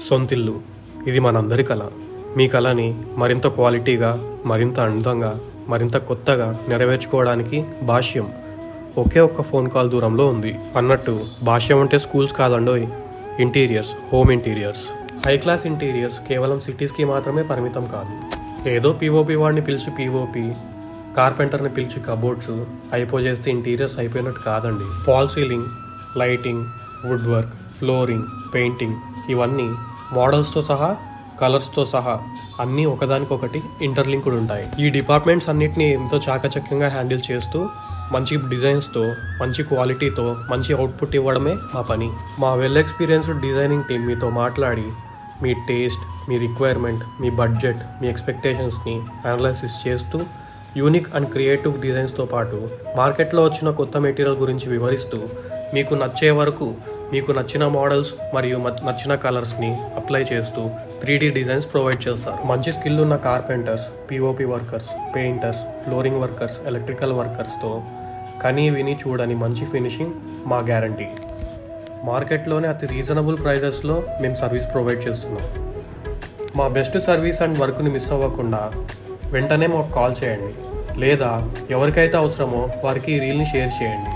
సొంతిల్లు ఇది మనందరి కళ. మీ కళని మరింత క్వాలిటీగా, మరింత అందంగా, మరింత కొత్తగా నెరవేర్చుకోవడానికి భాష్యం ఒకే ఒక్క ఫోన్ కాల్ దూరంలో ఉంది. అన్నట్టు భాష్యం అంటే స్కూల్స్ కాదండోయ్, interiors, home interiors. High class interiors కేవలం సిటీస్కి మాత్రమే పరిమితం కాదు. ఏదో పీఓపీ వాడిని పిలిచి పీఓపీ, కార్పెంటర్ని పిలిచి కబోర్డ్స్ అయిపోజేస్తే ఇంటీరియర్స్ అయిపోయినట్టు కాదండి. Fall ceiling, lighting, wood work, flooring, painting ఇవన్నీ మోడల్స్తో సహా, కలర్స్తో సహా అన్నీ ఒకదానికొకటి ఇంటర్లింక్డ్ ఉంటాయి. ఈ డిపార్ట్మెంట్స్ అన్నిటిని ఎంతో చాకచక్యంగా హ్యాండిల్ చేస్తూ మంచి డిజైన్స్తో, మంచి క్వాలిటీతో మంచి అవుట్పుట్ ఇవ్వడమే మా పని. మా వెల్ ఎక్స్పీరియన్స్డ్ డిజైనింగ్ టీమ్ మీతో మాట్లాడి మీ టేస్ట్, మీ రిక్వైర్మెంట్, మీ బడ్జెట్, మీ ఎక్స్పెక్టేషన్స్ని అనలైసిస్ చేస్తూ యూనిక్ అండ్ క్రియేటివ్ డిజైన్స్తో పాటు మార్కెట్లో వచ్చిన కొత్త మెటీరియల్ గురించి వివరిస్తూ మీకు నచ్చే వరకు మీకు నచ్చిన మోడల్స్ మరియు నచ్చిన కలర్స్ని అప్లై చేస్తూ 3D డిజైన్స్ ప్రొవైడ్ చేస్తారు. మంచి స్కిల్ ఉన్న carpenters, POP workers, painters, flooring workers, electrical వర్కర్స్తో కనీ విని చూడని మంచి ఫినిషింగ్ మా గ్యారంటీ. మార్కెట్లోనే అతి రీజనబుల్ ప్రైజెస్లో మేము సర్వీస్ ప్రొవైడ్ చేస్తున్నాం. మా బెస్ట్ సర్వీస్ అండ్ వర్క్ని మిస్ అవ్వకుండా వెంటనే మాకు కాల్ చేయండి, లేదా ఎవరికైతే అవసరమో వారికి ఈ రీల్ని షేర్ చేయండి.